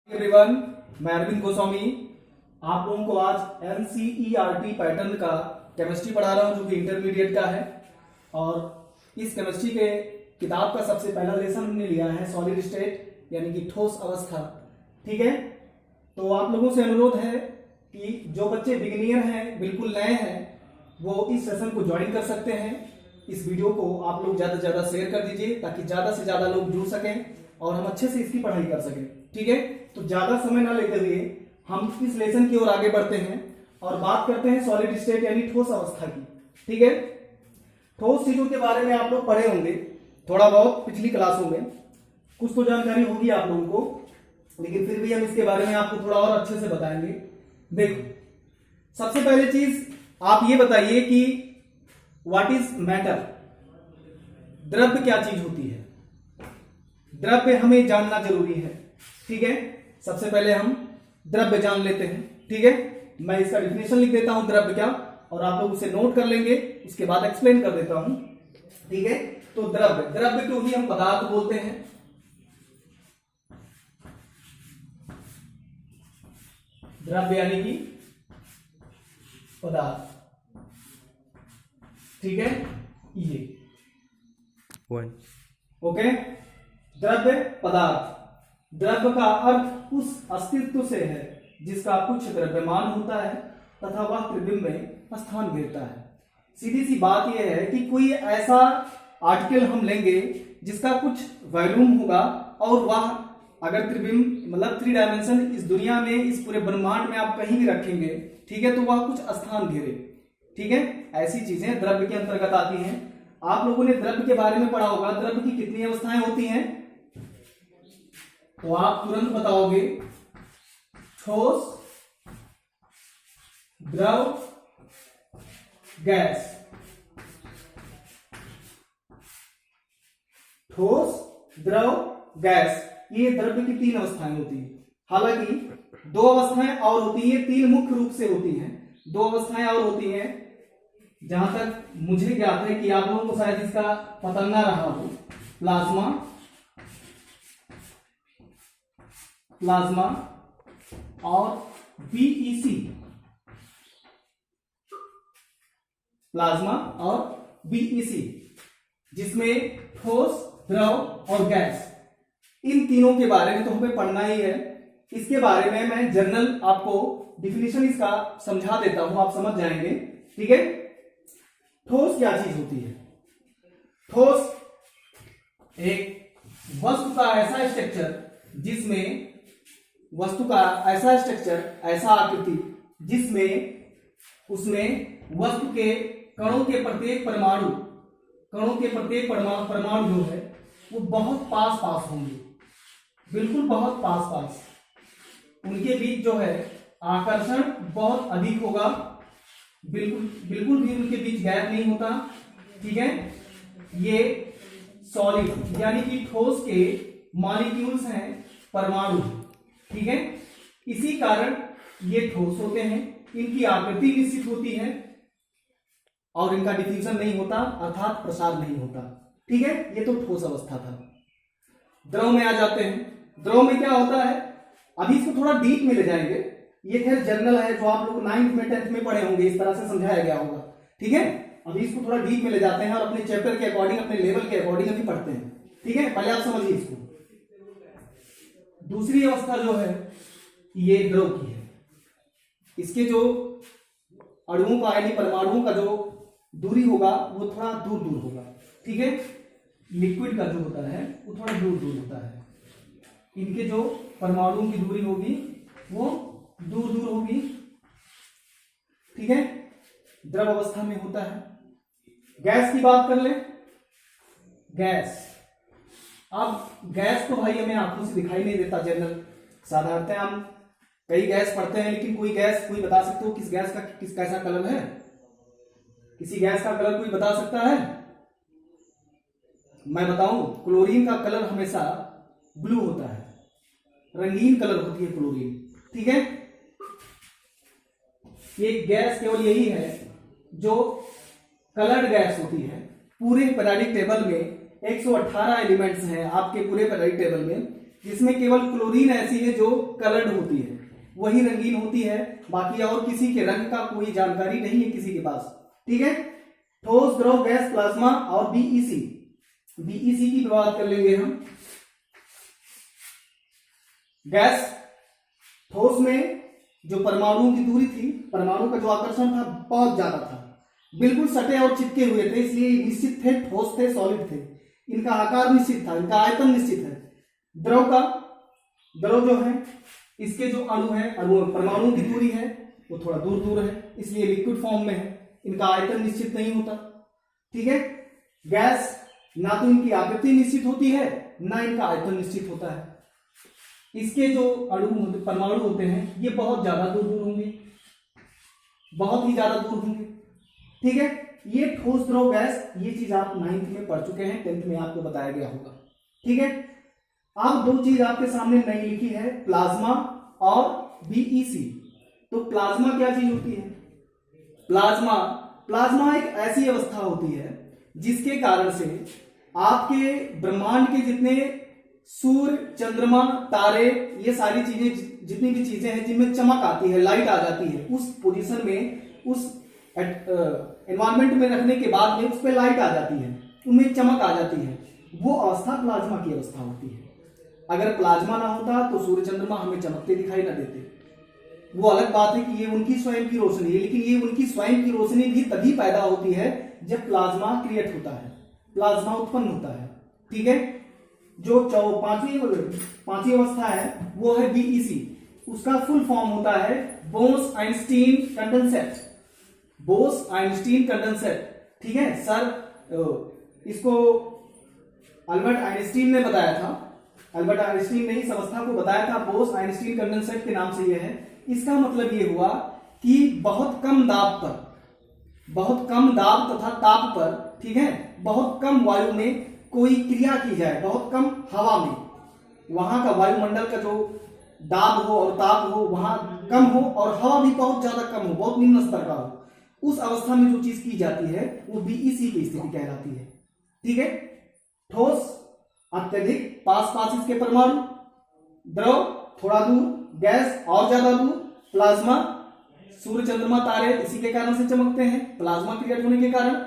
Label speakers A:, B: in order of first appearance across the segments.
A: Everyone, मैं अरविंद गोस्वामी आप लोगों को आज एनसीईआरटी पैटर्न का केमिस्ट्री पढ़ा रहा हूं जो कि इंटरमीडिएट का है। और इस केमिस्ट्री के किताब का सबसे पहला लेसन हमने लिया है सॉलिड स्टेट यानी कि ठोस अवस्था। ठीक है, तो आप लोगों से अनुरोध है कि जो बच्चे बिगिनियर हैं, बिल्कुल नए हैं, वो इस सेशन को ज्वाइन कर सकते हैं। इस वीडियो को आप लोग ज्यादा से ज्यादा शेयर कर दीजिए ताकि ज्यादा से ज्यादा लोग जुड़ सकें और हम अच्छे से इसकी पढ़ाई कर सकें। ठीक है, तो ज्यादा समय ना लेते हुए हम इस लेसन की ओर आगे बढ़ते हैं और बात करते हैं सॉलिड स्टेट यानी ठोस अवस्था की। ठीक है, ठोस चीजों के बारे में आप लोग पढ़े होंगे थोड़ा बहुत पिछली क्लासों में, कुछ तो जानकारी होगी आप लोगों को, लेकिन फिर भी हम इसके बारे में आपको थोड़ा और अच्छे से बताएंगे। देखो, सबसे पहले चीज आप ये बताइए कि व्हाट इज मैटर, द्रव्य क्या चीज होती है। द्रव्य हमें जानना जरूरी है। ठीक है, सबसे पहले हम द्रव्य जान लेते हैं। ठीक है, मैं इसका डिफिनेशन लिख देता हूं द्रव्य क्या, और आप लोग उसे नोट कर लेंगे, उसके बाद एक्सप्लेन कर देता हूं। ठीक है, तो द्रव्य, द्रव्य को ही हम पदार्थ बोलते हैं। द्रव्य यानी कि पदार्थ। ठीक है, ये ओके, द्रव्य पदार्थ। द्रव्य का अर्थ उस अस्तित्व से है जिसका कुछ द्रव्यमान होता है तथा वह त्रिबिंब में स्थान घेरता है। सीधी सी बात यह है कि कोई ऐसा आर्टिकल हम लेंगे जिसका कुछ वॉल्यूम होगा और वह अगर त्रिबिंब मतलब 3 डायमेंशन इस दुनिया में, इस पूरे ब्रह्मांड में आप कहीं भी रखेंगे, ठीक है, तो वह कुछ स्थान घेरे। ठीक है, ऐसी चीजें द्रव्य के अंतर्गत आती हैं। आप लोगों ने द्रव्य के बारे में पढ़ा होगा, द्रव्य की कितनी अवस्थाएं होती हैं, तो आप तुरंत बताओगे, ठोस, द्रव, गैस। ठोस, द्रव, गैस, ये द्रव्य की 3 अवस्थाएं होती हैं। हालांकि 2 अवस्थाएं और होती है, 3 मुख्य रूप से होती हैं, 2 अवस्थाएं और होती हैं जहां तक मुझे ज्ञात है कि आप लोगों को शायद इसका पता ना रहा हो। प्लाज्मा, प्लाज्मा और बीईसी, प्लाज्मा और बीईसी, जिसमें ठोस, द्रव और गैस, इन तीनों के बारे में तो हमें पढ़ना ही है। इसके बारे में मैं जनरल आपको डिफिनेशन इसका समझा देता हूं, आप समझ जाएंगे। ठीक है, ठोस क्या चीज होती है। ठोस एक वस्तु का ऐसा स्ट्रक्चर जिसमें, वस्तु का ऐसा स्ट्रक्चर, ऐसा आकृति जिसमें उसमें वस्तु के कणों के प्रत्येक परमाणु, कणों के प्रत्येक परमाणु जो है वो बहुत पास पास होंगे, बिल्कुल बहुत पास पास। उनके बीच जो है आकर्षण बहुत अधिक होगा, बिल्कुल भी उनके बीच गैप नहीं होता। ठीक है, ये सॉलिड यानी कि ठोस के मॉलिक्यूल्स हैं, परमाणु। ठीक है, इसी कारण ये ठोस होते हैं, इनकी आकृति निश्चित होती है और इनका डिफ्यूजन नहीं होता, अर्थात प्रसार नहीं होता। ठीक है, ये तो ठोस अवस्था था। द्रव में आ जाते हैं। द्रव में क्या होता है, अभी इसको थोड़ा डीप में ले जाएंगे, ये खैर जनरल है जो आप लोग 9th में 10th में पढ़े होंगे, इस तरह से समझाया गया होगा। ठीक है, अभी इसको थोड़ा डीप में ले जाते हैं और अपने चैप्टर के अकॉर्डिंग, अपने लेवल के अकॉर्डिंग अभी पढ़ते हैं। ठीक है, पहले आप समझिए इसको। दूसरी अवस्था जो है ये द्रव की है। इसके जो अणुओं का यानी परमाणुओं का जो दूरी होगा वो थोड़ा दूर दूर होगा। ठीक है, लिक्विड का जो होता है वो थोड़ा दूर दूर होता है, इनके जो परमाणुओं की दूरी होगी वो दूर दूर होगी। ठीक है, द्रव अवस्था में होता है। गैस की बात कर ले। गैस, अब गैस तो भाई हमें आंखों से दिखाई नहीं देता, जनरल साधारणतः हम कई गैस पढ़ते हैं, लेकिन कोई गैस कोई बता सकते हो किस गैस का किस कैसा कलर है, किसी गैस का कलर कोई बता सकता है। मैं बताऊं, क्लोरीन का कलर हमेशा ब्लू होता है, रंगीन कलर होती है क्लोरीन। ठीक है, ये गैस केवल यही है जो कलर्ड गैस होती है। पूरे पीरियोडिक टेबल में 118 एलिमेंट्स हैं आपके पूरे पीरियोडिक टेबल में, जिसमें केवल क्लोरीन ऐसी है जो कलर्ड होती है, वही रंगीन होती है, बाकी और किसी के रंग का कोई जानकारी नहीं है किसी के पास। ठीक है, ठोस, द्रव, गैस, प्लाज्मा और बीईसी। बीईसी की बात कर लेंगे हम। गैस, ठोस में जो परमाणुओं की दूरी थी, परमाणु का जो आकर्षण था बहुत ज्यादा था, बिल्कुल सटे और चिपके हुए थे, इसलिए निश्चित थे, ठोस थे, सॉलिड थे। इनका आकार निश्चित था, इनका आयतन निश्चित है। द्रव जो है, इसके जो अणु है, परमाणु की दूरी है वो थोड़ा दूर दूर है, इसलिए लिक्विड फॉर्म में है, इनका आयतन निश्चित नहीं होता। ठीक है, गैस, ना तो इनकी आकृति निश्चित होती है, ना इनका आयतन निश्चित होता है। इसके जो अणु परमाणु होते हैं ये बहुत ज्यादा दूर दूर होंगे, बहुत ही ज्यादा दूर होंगे। ठीक है, ये ठोस, द्रव, गैस, ये चीज आप 9th में पढ़ चुके हैं, 10th में आपको बताया गया होगा। ठीक है, अब दो चीज आपके सामने नई लिखी है, प्लाज्मा और बीईसी। तो प्लाज्मा क्या चीज होती है? प्लाज्मा एक ऐसी अवस्था होती है जिसके कारण से आपके ब्रह्मांड के जितने सूर्य, चंद्रमा, तारे, ये सारी चीजें, जितनी भी चीजें हैं जिनमें चमक आती है, लाइट आ जाती है, उस पोजीशन में, उस एनवायरमेंट में रखने के बाद में उस पर लाइट आ जाती है, उनमें चमक आ जाती है, वो अवस्था प्लाज्मा की अवस्था होती है। अगर प्लाज्मा ना होता तो सूर्य, चंद्रमा हमें चमकते दिखाई ना देते। वो अलग बात है कि ये उनकी स्वयं की रोशनी है, लेकिन ये उनकी स्वयं की रोशनी भी तभी पैदा होती है जब प्लाज्मा क्रिएट होता है, प्लाज्मा उत्पन्न होता है। ठीक है, जो पांचवी अवस्था है वो है बीईसी। उसका फुल फॉर्म होता है बोस-आइंस्टीन कंडेंसेट। Bose-Einstein condensate. ठीक है सर, इसको अल्बर्ट आइंस्टीन ने बताया था, अल्बर्ट आइंस्टीन ने इस अवस्था को बताया था, बोस-आइंस्टीन कंडेंसेट के नाम से यह है। इसका मतलब ये हुआ कि बहुत कम दाब तथा ताप पर, ठीक है, बहुत कम वायु में कोई क्रिया की जाए, बहुत कम हवा में, वहां का वायुमंडल का जो दाब हो और ताप हो वहां कम हो, और हवा भी बहुत ज्यादा कम हो, बहुत निम्न स्तर का हो, उस अवस्था में जो चीज की जाती है वो बीईसी की स्थिति कहलाती है। ठीक है, ठोस अत्यधिक पास इसके परमाणु, द्रव थोड़ा दूर, गैस और ज्यादा दूर, प्लाज्मा सूर्य, चंद्रमा, तारे इसी के कारण से चमकते हैं, प्लाज्मा क्रिएट होने के कारण,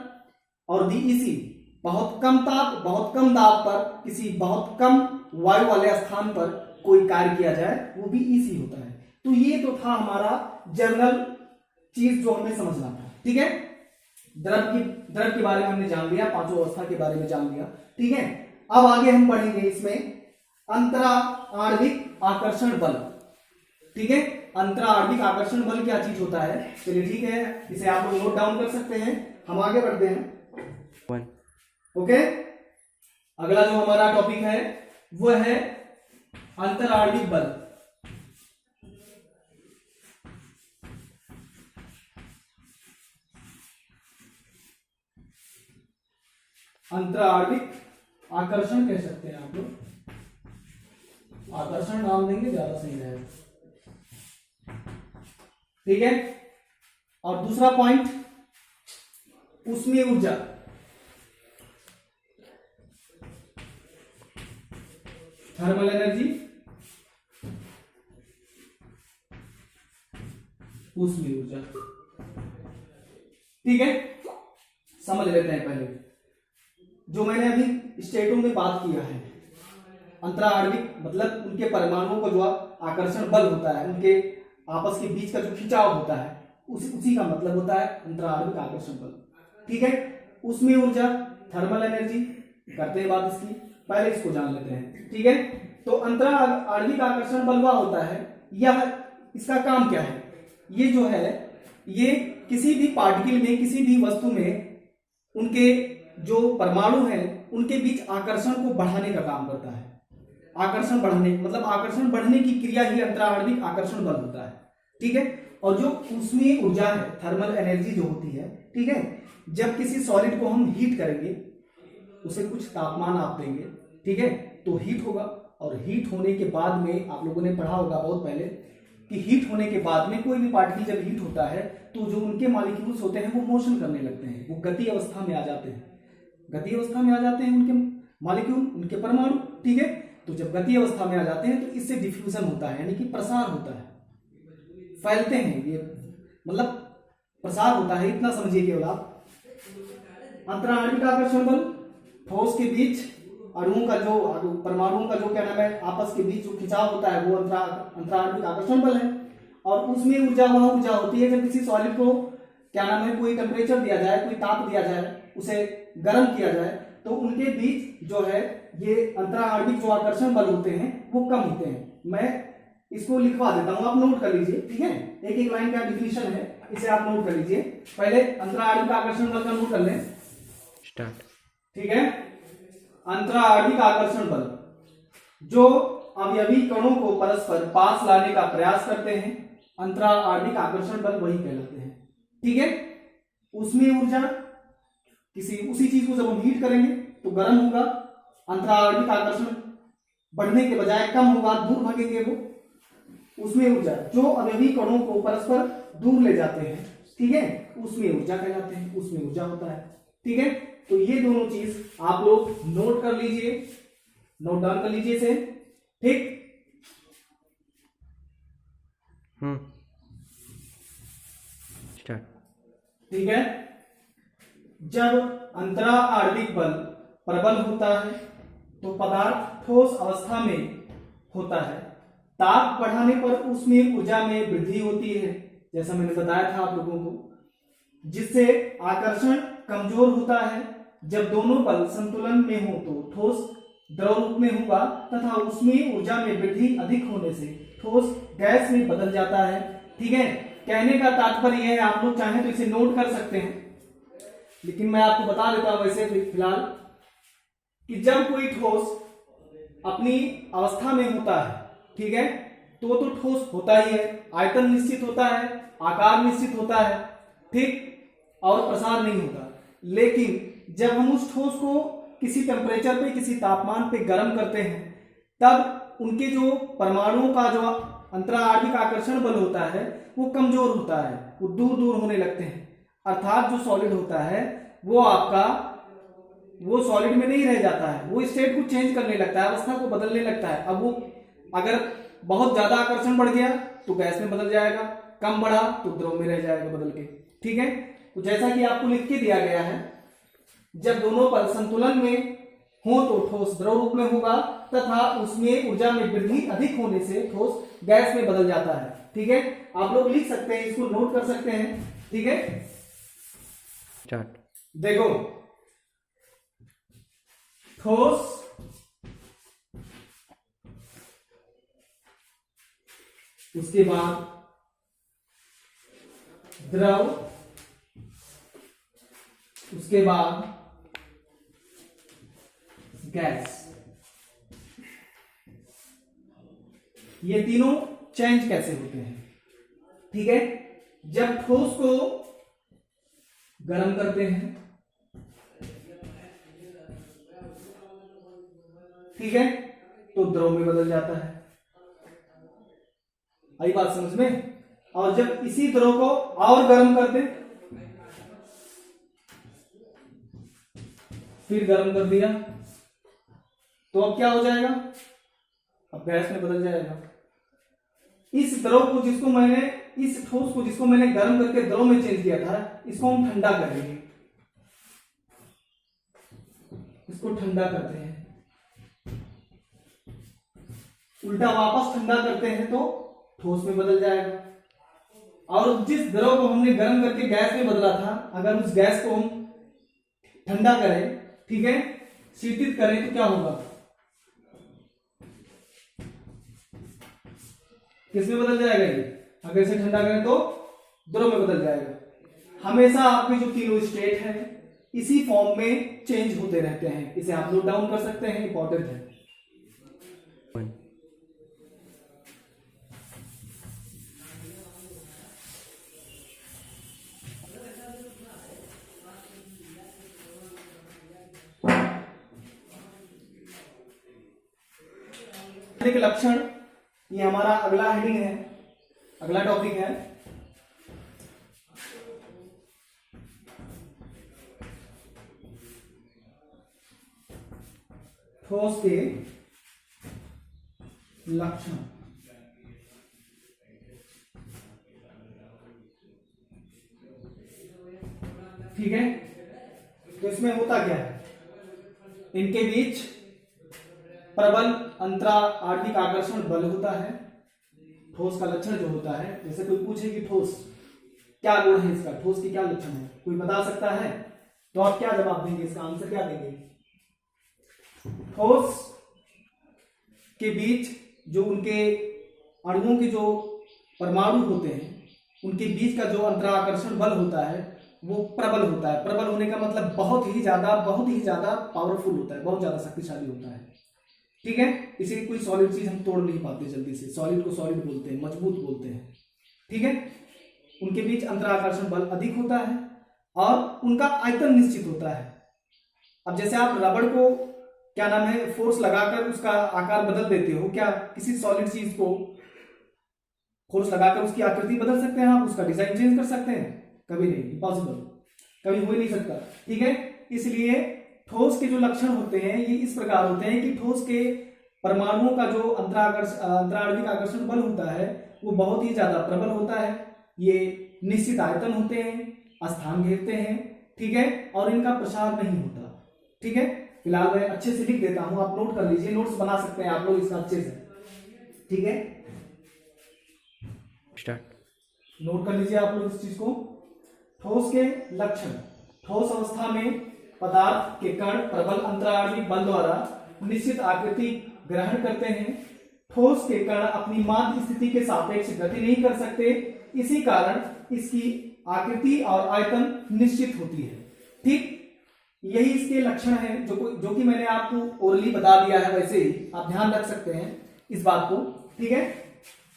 A: और बीईसी बहुत कम ताप, बहुत कम दाब पर, किसी बहुत कम वायु वाले स्थान पर कोई कार्य किया जाए वो बीईसी होता है। तो ये तो था हमारा जनरल चीज जो हमें समझना था। ठीक है, द्रव के बारे में हमने जान लिया, पांचों अवस्था के बारे में जान लिया। ठीक है, अब आगे हम पढ़ेंगे इसमें अंतरा आणविक आकर्षण बल। ठीक है, अंतरा आणविक आकर्षण बल क्या चीज होता है? चलिए ठीक है, इसे आप लोग नोट डाउन कर सकते हैं। हम आगे बढ़ते हैं। ओके, अगला जो हमारा टॉपिक है वो है अंतराणविक बल। अंतराणविक आकर्षण कह सकते हैं आप लोग, आकर्षण नाम देंगे ज्यादा सही रहेगा। ठीक है, और दूसरा पॉइंट ऊष्मीय ऊर्जा। थर्मल एनर्जी, ऊष्मीय ऊर्जा। ठीक है, समझ लेते हैं पहले जो मैंने अभी स्टेटों में बात किया है। अंतराणविक मतलब उनके परमाणुओं का जो आकर्षण बल होता है, उनके आपस के बीच का जो खिंचाव होता है, उसी का मतलब होता है अंतराणविक आकर्षण बल। ठीक है, ऊष्मीय ऊर्जा, थर्मल एनर्जी, करते हैं बात इसकी, पहले इसको जान लेते हैं। ठीक है, तो अंतराणविक आकर्षण बल वह होता है, यह इसका काम क्या है? ये जो है ये किसी भी पार्टिकल में, किसी भी वस्तु में उनके जो परमाणु हैं उनके बीच आकर्षण को बढ़ाने का काम करता है। आकर्षण बढ़ने मतलब आकर्षण बढ़ने की क्रिया ही अंतराणविक आकर्षण बल होता है। ठीक है, और जो ऊष्मीय ऊर्जा है, थर्मल एनर्जी जो होती है, ठीक है, जब किसी सॉलिड को हम हीट करेंगे, उसे कुछ तापमान आप देंगे, ठीक है, तो हीट होगा, और हीट होने के बाद में आप लोगों ने पढ़ा होगा बहुत पहले कि हीट होने के बाद में कोई भी पार्टिकल जब हीट होता है तो जो उनके मॉलिक्यूल्स होते हैं वो मोशन करने लगते हैं, वो गति अवस्था में आ जाते हैं, गति अवस्था में आ जाते हैं उनके मॉलिक्यूल, उनके परमाणु। ठीक है, तो जब गति अवस्था में आ जाते हैं तो इससे डिफ्यूजन होता है, यानी कि प्रसार होता है, फैलते हैं ये, मतलब प्रसार होता है, इतना समझिए केवल आप। अंतराणविक आकर्षण बल, ठोस के बीच अणुओं का जो परमाणुओं का जो क्या नाम है आपस के बीच जो खिंचाव होता है वो अंतराणविक आकर्षण बल है। और उसमें ऊर्जा वह ऊर्जा होती है जब किसी सॉलिड को क्या नाम है कोई टेम्परेचर दिया जाए, कोई ताप दिया जाए, उसे गर्म किया जाए, तो उनके बीच जो है ये अंतराणविक जो आकर्षण बल होते हैं वो कम होते हैं। मैं इसको लिखवा देता हूं, आप नोट कर लीजिए, ठीक है। एक एक लाइन का डिफिनीशन है, इसे आप नोट कर लीजिए। पहले अंतराणविक आकर्षण बल का नोट कर लें, स्टार्ट, ठीक है। अंतराणविक आकर्षण बल जो अवयवी कणों को परस्पर पास लाने का प्रयास करते हैं, अंतराणविक आकर्षण बल वही कहलाते हैं, ठीक है। उसमें ऊर्जा उसी चीज को जब हम हीट करेंगे तो गर्म होगा, अंतराणविक आकर्षण बढ़ने के बजाय कम होगा, दूर भागेंगे वो। उसमें ऊर्जा जो अवयवी कणों को परस्पर दूर ले जाते हैं, ठीक है, उसमें ऊर्जा कहलाते हैं, उसमें ऊर्जा होता है, ठीक है। तो ये दोनों चीज आप लोग नोट कर लीजिए, नोट डाउन कर लीजिए इसे, ठीक। स्टार्ट, ठीक है। जब अंतराणविक बल प्रबल होता है तो पदार्थ ठोस अवस्था में होता है, ताप बढ़ाने पर उसमें ऊर्जा में वृद्धि होती है, जैसा मैंने बताया था आप लोगों को, जिससे आकर्षण कमजोर होता है। जब दोनों बल संतुलन में हो तो ठोस द्रव रूप में होगा तथा उसमें ऊर्जा में वृद्धि अधिक होने से ठोस गैस में बदल जाता है, ठीक है। कहने का तात्पर्य यह है, आप लोग चाहें तो इसे नोट कर सकते हैं, लेकिन मैं आपको बता देता हूं वैसे फिलहाल कि जब कोई ठोस अपनी अवस्था में होता है, ठीक है, तो ठोस होता ही है, आयतन निश्चित होता है, आकार निश्चित होता है, ठीक, और प्रसार नहीं होता। लेकिन जब हम उस ठोस को किसी टेम्परेचर पे, किसी तापमान पे गर्म करते हैं, तब उनके जो परमाणुओं का जो अंतराणविक आकर्षण बल होता है वो कमजोर होता है, वो दूर दूर होने लगते हैं। अर्थात जो सॉलिड होता है वो आपका वो सॉलिड में नहीं रह जाता है, वो स्टेट को चेंज करने लगता है, अवस्था को बदलने लगता है। अब वो अगर बहुत ज्यादा आकर्षण बढ़ गया तो गैस में बदल जाएगा, कम बढ़ा तो द्रव में रह जाएगा बदल के, ठीक है। तो जैसा कि आपको लिख के दिया गया है, जब दोनों बल संतुलन में हो तो ठोस द्रव रूप में होगा तथा उसमें ऊर्जा में वृद्धि अधिक होने से ठोस गैस में बदल जाता है, ठीक है। आप लोग लिख सकते हैं, इसको नोट कर सकते हैं, ठीक है। स्टार्ट, देखो, ठोस उसके बाद द्रव, उसके बाद गैस, ये तीनों चेंज कैसे होते हैं, ठीक है। जब ठोस को गर्म करते हैं, ठीक है, तो द्रव में बदल जाता है, आई बात समझ में। और जब इसी द्रव को और गर्म करते, फिर गर्म कर दिया, तो अब क्या हो जाएगा, अब गैस में बदल जाएगा। इस द्रव को जिसको मैंने, इस ठोस को जिसको मैंने गर्म करके द्रव में चेंज किया था, इसको हम ठंडा करेंगे, इसको ठंडा करते हैं, उल्टा वापस ठंडा करते हैं तो ठोस में बदल जाएगा। और जिस द्रव को हमने गर्म करके गैस में बदला था, अगर उस गैस को हम ठंडा करें, ठीक है, शीतित करें, तो क्या होगा, किसमें बदल जाएगा ये, अगर इसे ठंडा करें तो द्रव में बदल जाएगा। हमेशा आपके जो तीनों स्टेट है इसी फॉर्म में चेंज होते रहते हैं, इसे आप नोट डाउन कर सकते हैं, इंपॉर्टेंट है। के लक्षण, ये हमारा अगला हेडिंग है, अगला टॉपिक है। ठोस के लक्षण। ठीक है, तो इसमें होता क्या है, इनके बीच प्रबल अंतरा आणविक आकर्षण बल होता है। ठोस का लक्षण जो होता है, जैसे कोई पूछे कि ठोस क्या गुण है इसका, ठोस की क्या लक्षण है, कोई बता सकता है, तो आप क्या जवाब देंगे, इसका आंसर क्या देंगे? ठोस के बीच जो उनके अणुओं के जो परमाणु होते हैं, उनके बीच का जो अंतराकर्षण बल होता है वो प्रबल होता है। प्रबल होने का मतलब बहुत ही ज्यादा पावरफुल होता है, बहुत ज्यादा शक्तिशाली होता है। ठीक है, इसे कोई सॉलिड चीज हम तोड़ नहीं पाते जल्दी से, सॉलिड को सॉलिड बोलते हैं, मजबूत बोलते हैं। ठीक है, उनके बीच अंतराकर्षण बल अधिक होता है और उनका आयतन निश्चित होता है। अब जैसे आप रबड़ को क्या नाम है फोर्स लगाकर उसका आकार बदल देते हो, क्या किसी सॉलिड चीज को फोर्स लगाकर उसकी आकृति बदल सकते हैं आप, उसका डिजाइन चेंज कर सकते हैं? कभी नहीं, इम्पॉसिबल, कभी हो ही नहीं सकता। ठीक है, इसलिए ठोस के जो लक्षण होते हैं ये इस प्रकार होते हैं कि ठोस के परमाणुओं का जो अंतराणविक आकर्षण बल होता है वो बहुत ही ज्यादा प्रबल होता है। ये निश्चित आयतन होते हैं, स्थान घेरते हैं। ठीक है, और इनका प्रसार नहीं होता। ठीक है, फिलहाल मैं अच्छे से लिख देता हूं, आप नोट कर लीजिए, नोट्स बना सकते हैं आप लोग इसका अच्छे से। ठीक है, स्टार्ट नोट कर लीजिए आप लोग इस चीज को। ठोस के लक्षण, ठोस अवस्था में पदार्थ के कण प्रबल अंतराणविक बल द्वारा निश्चित आकृति ग्रहण करते हैं। ठोस के कण अपनी माध्य स्थिति के सापेक्ष गति नहीं कर सकते, इसी कारण इसकी आकृति और आयतन निश्चित होती है। ठीक, यही इसके लक्षण हैं जो कि मैंने आपको ओरली बता दिया है, वैसे ही आप ध्यान रख सकते हैं इस बात को। ठीक है,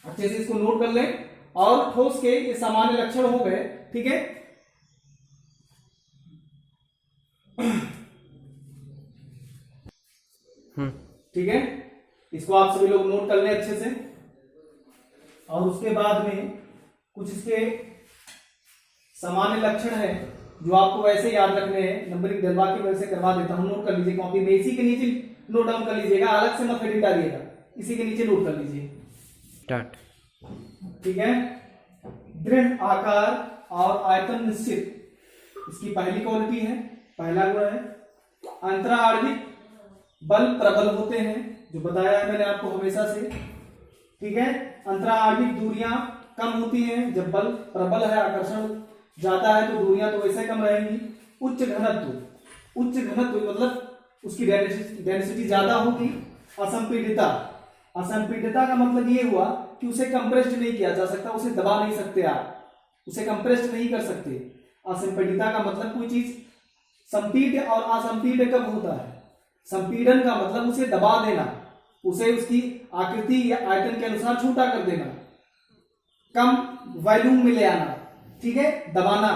A: अच्छे से इसको नोट कर लें। और ठोस के ये सामान्य लक्षण हो गए। ठीक है, ठीक है, इसको आप सभी लोग नोट कर लें अच्छे से। और उसके बाद में कुछ इसके सामान्य लक्षण है जो आपको वैसे याद रखने हैं, नंबरिंग डलवा के वैसे करवा देता हूं, नोट कर लीजिए कॉपी में, इसी के नीचे नोट डाउन कर लीजिएगा, अलग से मत हेडिंग डालिएगा, इसी के नीचे नोट कर लीजिए। स्टार्ट। ठीक है, दृढ़ आकार और आयतन निश्चित, इसकी पहली क्वालिटी है, पहला गुण है। अंतराणविक बल प्रबल होते हैं, जो बताया है मैंने आपको हमेशा से। ठीक है, अंतराणविक दूरियां कम होती हैं, जब बल प्रबल है, आकर्षण ज्यादा है तो दूरियां तो वैसे कम रहेंगी। उच्च घनत्व, उच्च घनत्व मतलब उसकी डेंसिटी ज्यादा होगी। असंपीडिता, असंपीडिता का मतलब ये हुआ कि उसे कंप्रेस्ड नहीं किया जा सकता, उसे दबा नहीं सकते आप, उसे कंप्रेस्ड नहीं कर सकते। असंपीडिता का मतलब कोई चीज संपीड और असंपीड कब होता है? संपीडन का मतलब उसे दबा देना, उसे उसकी आकृति या आयतन के अनुसार छोटा कर देना, कम वॉल्यूम में ले आना। ठीक है, दबाना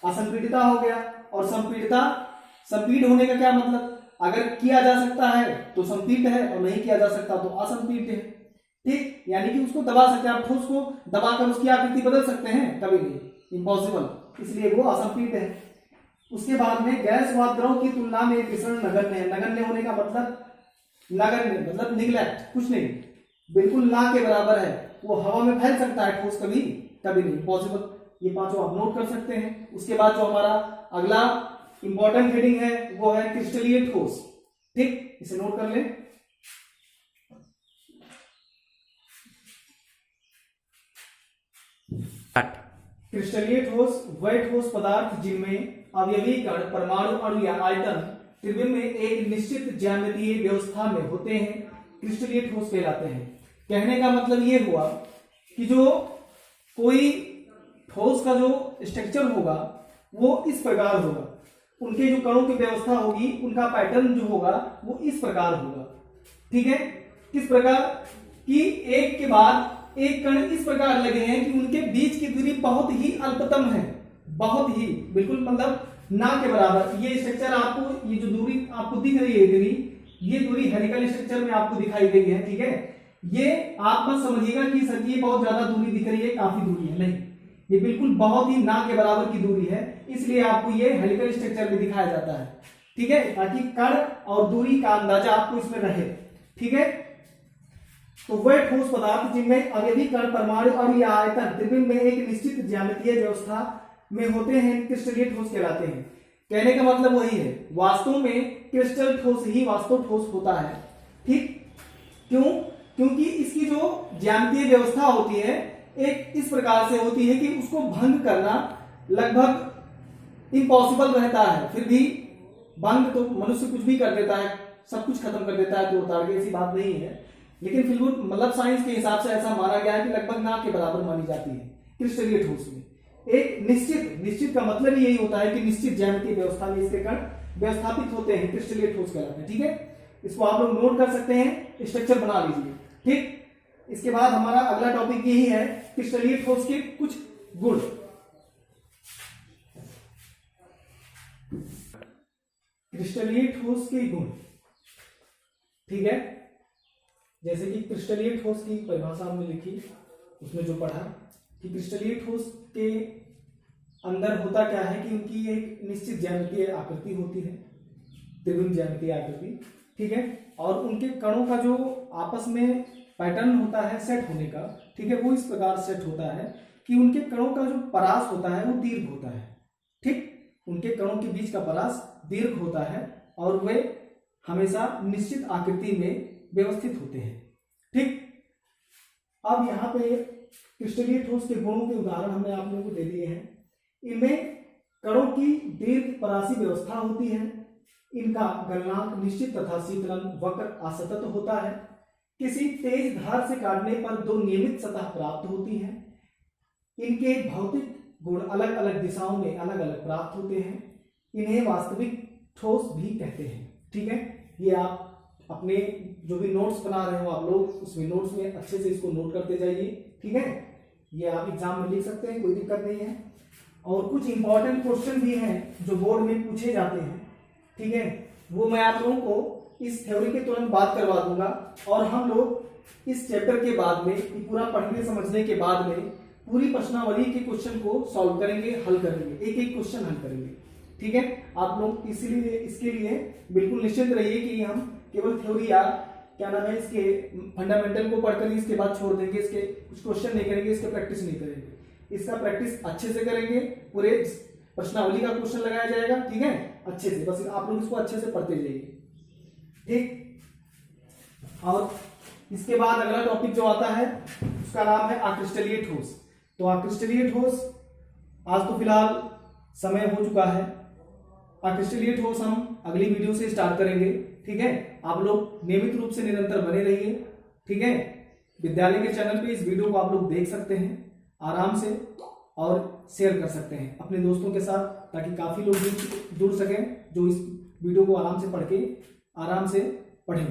A: असंपीडिता हो गया। और संपीडिता, संपीड होने का क्या मतलब? अगर किया जा सकता है तो संपीड है और नहीं किया जा सकता तो असंपीड है। ठीक, यानी कि उसको दबा सकते हैं आप, ठोस को दबाकर उसकी आकृति बदल सकते हैं? कभी नहीं, इम्पॉसिबल, इसलिए वो असंपीड है। उसके बाद में गैस व द्रव की तुलना में मिश्रण नगण्य है। नगण्य होने का मतलब, नगण्य मतलब निग्लेक्ट, कुछ नहीं, बिल्कुल ना के बराबर है। वो हवा में फैल सकता है ठोस, कभी कभी नहीं, पॉसिबल। ये पांचों आप नोट कर सकते हैं। उसके बाद जो हमारा अगला इंपॉर्टेंट हेडिंग है वो है क्रिस्टलीय ठोस। ठीक, इसे नोट कर लें। क्रिस्टलीय ठोस वह ठोस पदार्थ जिनमें अवयवी कण, परमाणु, अणु या आयतन त्रिविम में एक निश्चित ज्यामितीय व्यवस्था में होते हैं, क्रिस्टलीय ठोस कहलाते हैं। कहने का मतलब ये हुआ कि जो कोई ठोस का जो स्ट्रक्चर होगा वो इस प्रकार होगा, उनके जो कणों की व्यवस्था होगी, उनका पैटर्न जो होगा वो इस प्रकार होगा। ठीक है, किस प्रकार कि एक के बाद एक कण इस प्रकार लगे हैं कि उनके बीच की दूरी बहुत ही अल्पतम है, बहुत ही, बिल्कुल मतलब ना के बराबर। ये स्ट्रक्चर आपको, ये जो दूरी आपको दिख रही है दूरी, ये दूरी हेलिकल स्ट्रक्चर में आपको दिखाई गई है। ठीक है, ये आप मत समझिएगा कि सर ये बहुत ज्यादा दूरी दिख रही है, काफी दूरी है, नहीं, ये बिल्कुल बहुत ही ना के बराबर की दूरी है, इसलिए आपको ये हेलिकल स्ट्रक्चर में दिखाया जाता है। ठीक है, ताकि कण और दूरी का अंदाजा आपको इसमें रहे। ठीक है, तो वह ठोस पदार्थ जिनमें अवयवी कण परमाणु और या आयतन त्रिविम में एक निश्चित ज्यामितीय व्यवस्था में होते हैं क्रिस्टलीय ठोस कहलाते हैं। कहने का मतलब वही है, वास्तव में क्रिस्टल ठोस ही वास्तव ठोस होता है। ठीक, क्यों? क्योंकि इसकी जो ज्यामितीय व्यवस्था होती है एक इस प्रकार से होती है कि उसको भंग करना लगभग इम्पॉसिबल रहता है। फिर भी भंग तो मनुष्य कुछ भी कर देता है, सब कुछ खत्म कर देता है, तो उतार के ऐसी बात नहीं है। लेकिन फिर मतलब साइंस के हिसाब से ऐसा माना गया है कि लगभग ना के बराबर मानी जाती है क्रिस्टलीय ठोस में। एक निश्चित का मतलब यही होता है कि निश्चित ज्यामितीय व्यवस्था में इसके कण व्यवस्थापित होते हैं, क्रिस्टलीय ठोस कहलाते हैं। ठीक है, इसको आप लोग नोट कर सकते हैं, स्ट्रक्चर बना लीजिए। ठीक, इसके बाद हमारा अगला टॉपिक यही है क्रिस्टलीय ठोस के कुछ गुण। क्रिस्टलीय ठोस के गुण, ठीक है, जैसे कि क्रिस्टलीय ठोस की परिभाषा हमने लिखी, उसमें जो पढ़ा कि क्रिस्टलीय ठोस के अंदर होता क्या है कि उनकी एक निश्चित ज्यामितीय आकृति होती है, त्रिविम ज्यामितीय आकृति। ठीक है, और उनके कणों का जो आपस में पैटर्न होता है सेट होने का, ठीक है, वो इस प्रकार सेट होता है कि उनके कणों का जो परास होता है वो दीर्घ होता है। ठीक, उनके कणों के बीच का परास दीर्घ होता है और वे हमेशा निश्चित आकृति में व्यवस्थित होते हैं। ठीक, अब यहाँ पे क्रिस्टलीय ठोस के गुणों के उदाहरण हमने आप लोगों को दे दिए हैं। इनमें कणों की दीर्घ परासी व्यवस्था होती है, इनका गलनांक निश्चित तथा शीतलन वक्र असतत होता है, किसी तेज धार से काटने पर दो नियमित सतह प्राप्त होती हैं, इनके भौतिक गुण अलग अलग दिशाओं में अलग अलग प्राप्त होते हैं, इन्हें वास्तविक ठोस भी कहते हैं। ठीक है, ये आप अपने जो भी नोट्स बना रहे हो आप लोग उसमें नोट्स में अच्छे से इसको नोट करते जाइए। ठीक है, ये आप एग्जाम में लिख सकते हैं, कोई दिक्कत नहीं है। और कुछ इंपॉर्टेंट क्वेश्चन भी हैं जो बोर्ड में पूछे जाते हैं, ठीक है, वो मैं आप लोगों को इस थ्योरी के तुरंत बाद करवा दूंगा। और हम लोग इस चैप्टर के बाद में पूरा पढ़ने समझने के बाद में पूरी प्रश्नावली के क्वेश्चन को सॉल्व करेंगे, हल करेंगे, एक एक क्वेश्चन हल करेंगे। ठीक है, आप लोग इसीलिए इसके लिए बिल्कुल निश्चिंत रहिए कि हम केवल थ्योरी या क्या नाम है इसके फंडामेंटल को पढ़कर इसके बाद छोड़ देंगे, इसके कुछ क्वेश्चन नहीं करेंगे, इसके प्रैक्टिस नहीं करेंगे। इसका प्रैक्टिस अच्छे से करेंगे, पूरे प्रश्नावली का क्वेश्चन लगाया जाएगा। ठीक है, अच्छे से, बस आप लोग इसको अच्छे से पढ़ते जाइए। ठीक, और इसके बाद अगला टॉपिक जो आता है उसका नाम है अक्रिस्टलीय ठोस। तो अक्रिस्टलीय ठोस आज तो फिलहाल समय हो चुका है, अक्रिस्टलीय ठोस हम अगली वीडियो से स्टार्ट करेंगे। ठीक है, आप लोग नियमित रूप से निरंतर बने रहिए। ठीक है, विद्यालय के चैनल पे इस वीडियो को आप लोग देख सकते हैं आराम से और शेयर कर सकते हैं अपने दोस्तों के साथ, ताकि काफी लोग जुड़ सकें जो इस वीडियो को आराम से पढ़ के आराम से पढ़ें।